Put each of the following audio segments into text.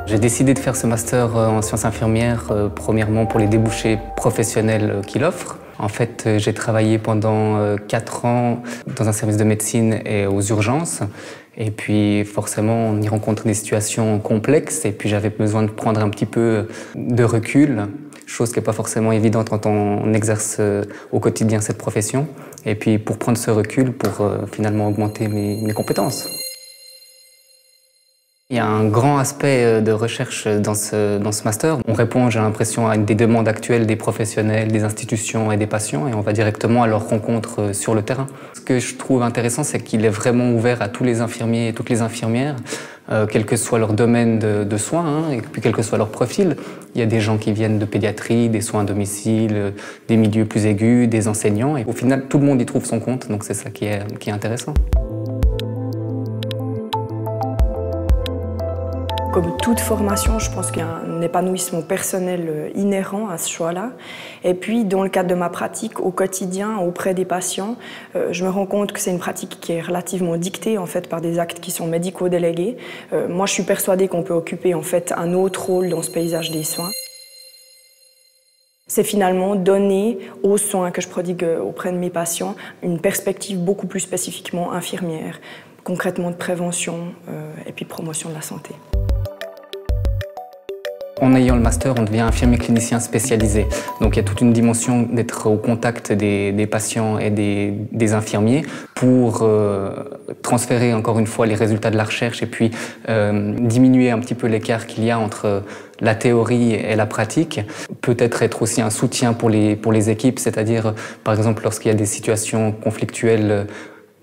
J'ai décidé de faire ce master en sciences infirmières, premièrement pour les débouchés professionnels qu'il offre. En fait, j'ai travaillé pendant 4 ans dans un service de médecine et aux urgences. Et puis, forcément, on y rencontre des situations complexes. Et puis, j'avais besoin de prendre un petit peu de recul, chose qui n'est pas forcément évidente quand on exerce au quotidien cette profession. Et puis, pour prendre ce recul, pour finalement augmenter mes compétences. Il y a un grand aspect de recherche dans ce master. On répond, j'ai l'impression, à des demandes actuelles des professionnels, des institutions et des patients, et on va directement à leur rencontre sur le terrain. Ce que je trouve intéressant, c'est qu'il est vraiment ouvert à tous les infirmiers et toutes les infirmières, quel que soit leur domaine de soins, et puis quel que soit leur profil. Il y a des gens qui viennent de pédiatrie, des soins à domicile, des milieux plus aigus, des enseignants, et au final, tout le monde y trouve son compte, donc c'est ça qui est intéressant. Comme toute formation, je pense qu'il y a un épanouissement personnel inhérent à ce choix-là. Et puis, dans le cadre de ma pratique au quotidien, auprès des patients, je me rends compte que c'est une pratique qui est relativement dictée en fait, par des actes qui sont médico-délégués. Moi, je suis persuadée qu'on peut occuper en fait, un autre rôle dans ce paysage des soins. C'est finalement donner aux soins que je prodigue auprès de mes patients une perspective beaucoup plus spécifiquement infirmière, concrètement de prévention et puis de promotion de la santé. En ayant le master, on devient infirmier clinicien spécialisé. Donc il y a toute une dimension d'être au contact des patients et des infirmiers pour transférer encore une fois les résultats de la recherche et puis diminuer un petit peu l'écart qu'il y a entre la théorie et la pratique. Peut-être être aussi un soutien pour les équipes, c'est-à-dire par exemple lorsqu'il y a des situations conflictuelles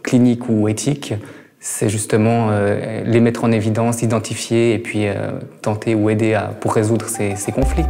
cliniques ou éthiques, c'est justement les mettre en évidence, identifier et puis tenter ou aider pour résoudre ces conflits.